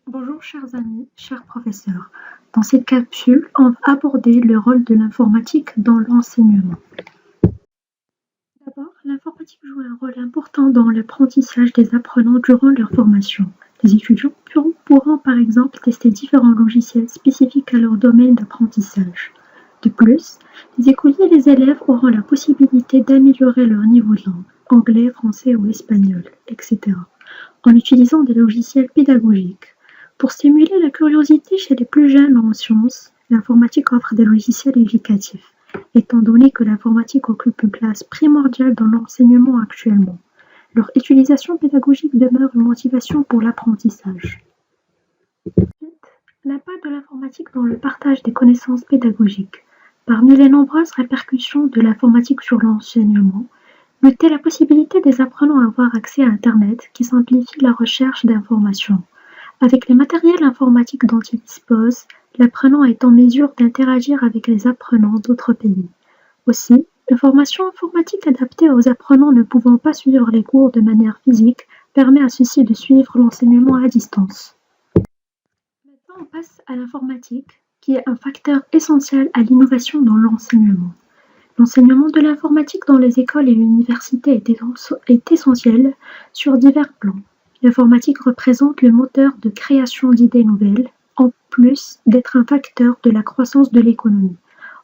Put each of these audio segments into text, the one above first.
Bonjour chers amis, chers professeurs. Dans cette capsule, on va aborder le rôle de l'informatique dans l'enseignement. D'abord, l'informatique joue un rôle important dans l'apprentissage des apprenants durant leur formation. Les étudiants pourront par exemple tester différents logiciels spécifiques à leur domaine d'apprentissage. De plus, les écoliers et les élèves auront la possibilité d'améliorer leur niveau de langue, anglais, français ou espagnol, etc., en utilisant des logiciels pédagogiques. Pour stimuler la curiosité chez les plus jeunes en sciences, l'informatique offre des logiciels éducatifs, étant donné que l'informatique occupe une place primordiale dans l'enseignement actuellement. Leur utilisation pédagogique demeure une motivation pour l'apprentissage. L'impact de l'informatique dans le partage des connaissances pédagogiques. Parmi les nombreuses répercussions de l'informatique sur l'enseignement, notez la possibilité des apprenants à avoir accès à Internet qui simplifie la recherche d'informations. Avec les matériels informatiques dont il dispose, l'apprenant est en mesure d'interagir avec les apprenants d'autres pays. Aussi, une formation informatique adaptée aux apprenants ne pouvant pas suivre les cours de manière physique permet à ceux-ci de suivre l'enseignement à distance. Maintenant, on passe à l'informatique, qui est un facteur essentiel à l'innovation dans l'enseignement. L'enseignement de l'informatique dans les écoles et universités est essentiel sur divers plans. L'informatique représente le moteur de création d'idées nouvelles, en plus d'être un facteur de la croissance de l'économie.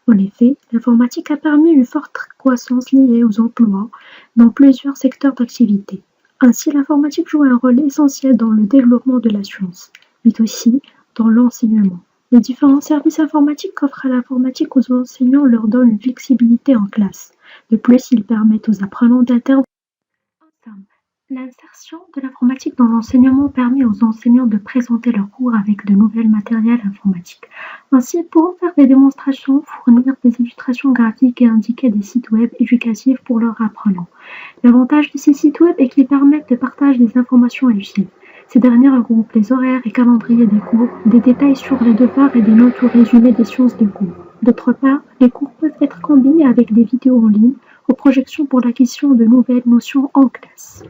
En effet, l'informatique a permis une forte croissance liée aux emplois dans plusieurs secteurs d'activité. Ainsi, l'informatique joue un rôle essentiel dans le développement de la science, mais aussi dans l'enseignement. Les différents services informatiques qu'offre l'informatique aux enseignants leur donnent une flexibilité en classe. De plus, ils permettent aux apprenants d'intervenir. L'insertion de l'informatique dans l'enseignement permet aux enseignants de présenter leurs cours avec de nouveaux matériels informatiques. Ainsi, ils pourront faire des démonstrations, fournir des illustrations graphiques et indiquer des sites web éducatifs pour leurs apprenants. L'avantage de ces sites web est qu'ils permettent de partager des informations utiles. Ces derniers regroupent les horaires et calendriers des cours, des détails sur les devoirs et des notes ou résumés des sciences de cours. D'autre part, les cours peuvent être combinés avec des vidéos en ligne ou projections pour l'acquisition de nouvelles notions en classe.